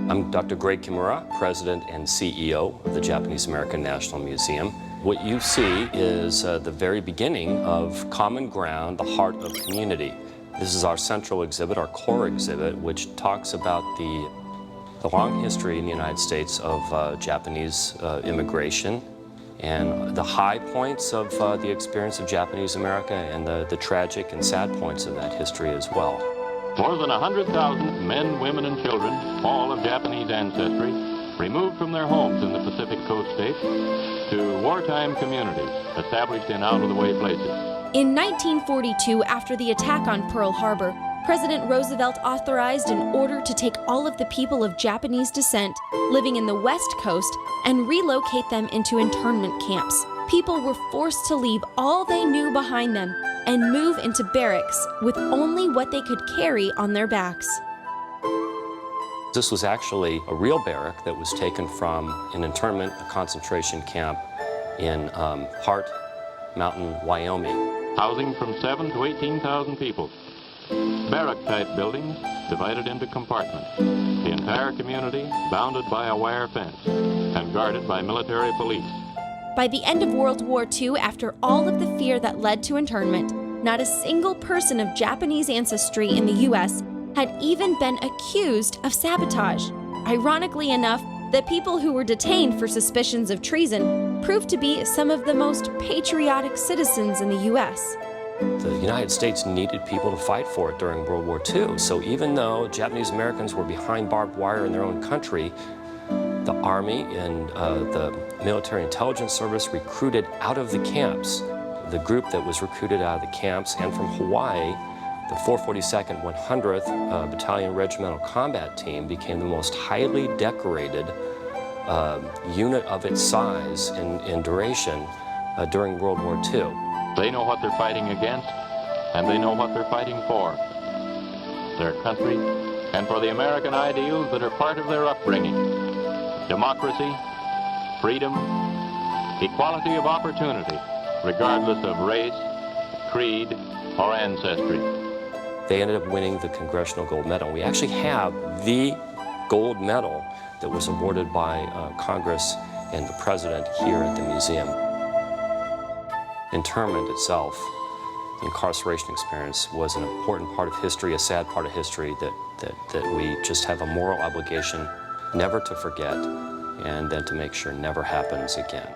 I'm Dr. Greg Kimura, President and CEO of the Japanese American National Museum. What you see is the very beginning of Common Ground, the Heart of Community. This is our central exhibit, our core exhibit, which talks about the long history in the United States of Japanese immigration and the high points of the experience of Japanese America and the tragic and sad points of that history as well. More than 100,000 men, women, and children, all of Japanese ancestry, removed from their homes in the Pacific Coast states to wartime communities established in out-of-the-way places. In 1942, after the attack on Pearl Harbor, President Roosevelt authorized an order to take all of the people of Japanese descent living in the West Coast and relocate them into internment camps. People were forced to leave all they knew behind them and move into barracks with only what they could carry on their backs. This was actually a real barrack that was taken from an internment, a concentration camp in Hart Mountain, Wyoming. Housing from 7,000 to 18,000 people. Barrack-type buildings divided into compartments. The entire community bounded by a wire fence and guarded by military police. By the end of World War II, after all of the fear that led to internment, not a single person of Japanese ancestry in the U.S. had even been accused of sabotage. Ironically enough, the people who were detained for suspicions of treason proved to be some of the most patriotic citizens in the U.S. The United States needed people to fight for it during World War II. So even though Japanese Americans were behind barbed wire in their own country, the Army and the Military Intelligence Service recruited out of the camps. The group that was recruited out of the camps and from Hawaii, the 442nd 100th Battalion Regimental Combat Team became the most highly decorated unit of its size in duration during World War II. They know what they're fighting against, and they know what they're fighting for. Their country, and for the American ideals that are part of their upbringing. Democracy, freedom, equality of opportunity, regardless of race, creed, or ancestry. They ended up winning the Congressional Gold Medal. We actually have the gold medal that was awarded by Congress and the President here at the museum. Internment itself, the incarceration experience, was an important part of history, a sad part of history that we just have a moral obligation never to forget and then to make sure never happens again.